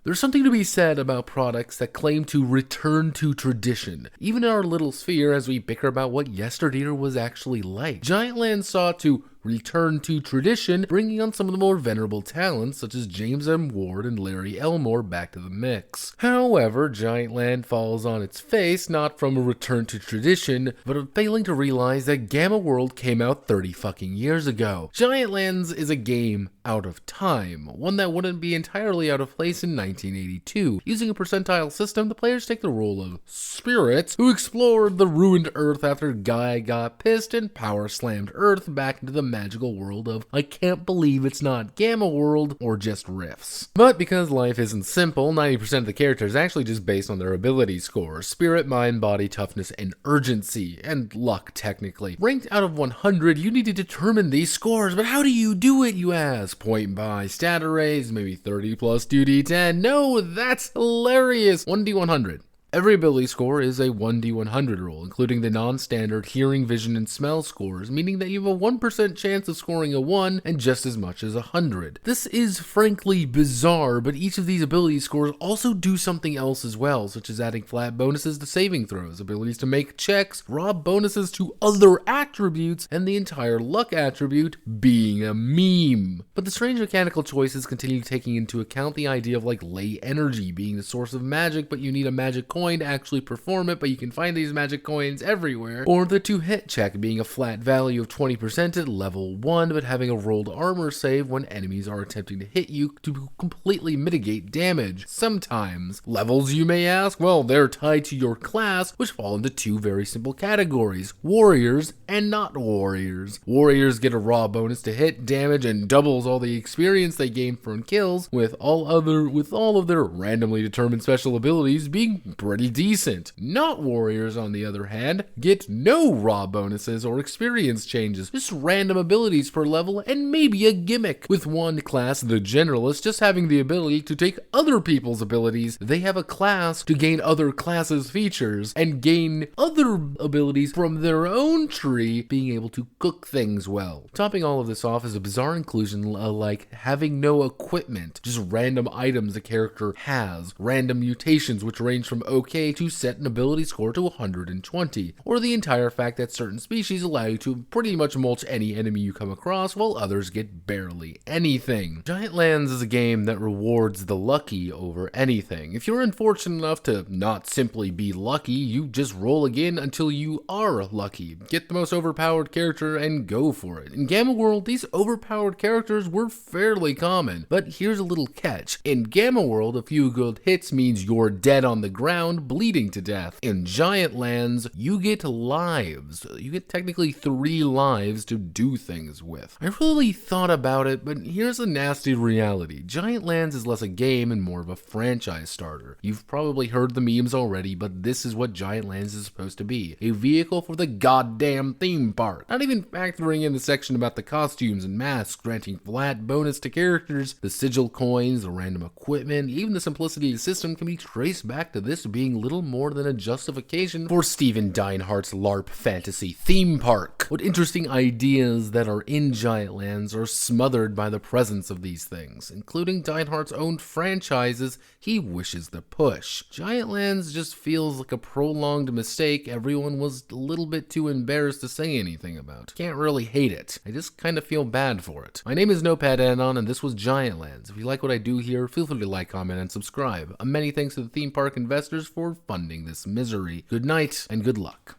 There's something to be said about products that claim to return to tradition, even in our little sphere as we bicker about what yesteryear was actually like. Giantlands sought to return to tradition, bringing on some of the more venerable talents such as James M. Ward and Larry Elmore back to the mix. However, Giantland falls on its face not from a return to tradition, but of failing to realize that Gamma World came out 30 fucking years ago. Giantlands is a game out of time, one that wouldn't be entirely out of place in 1982. Using a percentile system, the players take the role of spirits who explored the ruined Earth after Gaia got pissed and power slammed Earth back into the magical world of I can't believe it's not Gamma World or just Rifts. But because life isn't simple, 90% of the characters are actually just based on their ability scores: spirit, mind, body, toughness, and urgency, and luck technically. Ranked out of 100, you need to determine these scores, but how do you do it, you ask? Point by stat arrays, maybe 30 plus 2d10. No, that's hilarious. 1d100. Every ability score is a 1d100 roll, including the non-standard hearing, vision, and smell scores, meaning that you have a 1% chance of scoring a 1 and just as much as 100. This is frankly bizarre, but each of these ability scores also do something else as well, such as adding flat bonuses to saving throws, abilities to make checks, raw bonuses to other attributes, and the entire luck attribute being a meme. But the strange mechanical choices continue taking into account the idea of like ley energy being the source of magic, but you need a magic coin to actually perform it, but you can find these magic coins everywhere, or the to-hit check being a flat value of 20% at level 1, but having a rolled armor save when enemies are attempting to hit you to completely mitigate damage. Sometimes. Levels, you may ask? Well, they're tied to your class, which fall into two very simple categories: warriors and not warriors. Warriors get a raw bonus to hit, damage, and doubles all the experience they gain from kills, with all of their randomly determined special abilities being pretty decent. Not warriors, on the other hand, get no raw bonuses or experience changes, just random abilities per level and maybe a gimmick, with one class, the generalist, just having the ability to take other people's abilities. They have a class to gain other classes' features and gain other abilities from their own tree, being able to cook things well. Topping all of this off is a bizarre inclusion like having no equipment, just random items a character has, random mutations which range from OK to set an ability score to 120, or the entire fact that certain species allow you to pretty much mulch any enemy you come across while others get barely anything. Giantlands is a game that rewards the lucky over anything. If you're unfortunate enough to not simply be lucky, you just roll again until you are lucky. Get the most overpowered character and go for it. In Gamma World, these overpowered characters were fairly common, but here's a little catch. In Gamma World, a few good hits means you're dead on the ground, bleeding to death. In Giantlands, you get lives. You get technically 3 lives to do things with. I really thought about it, but here's a nasty reality. Giantlands is less a game and more of a franchise starter. You've probably heard the memes already, but this is what Giantlands is supposed to be. A vehicle for the goddamn theme park. Not even factoring in the section about the costumes and masks, granting flat bonus to characters, the sigil coins, the random equipment, even the simplicity of the system can be traced back to this being little more than a justification for Steven Deinhardt's LARP fantasy theme park. What interesting ideas that are in Giantlands are smothered by the presence of these things, including Deinhardt's own franchises he wishes to push. Giantlands just feels like a prolonged mistake everyone was a little bit too embarrassed to say anything about. Can't really hate it. I just kind of feel bad for it. My name is Notepad and this was Giantlands. If you like what I do here, feel free to like, comment, and subscribe. Many thanks to the theme park investors for funding this misery. Good night and good luck.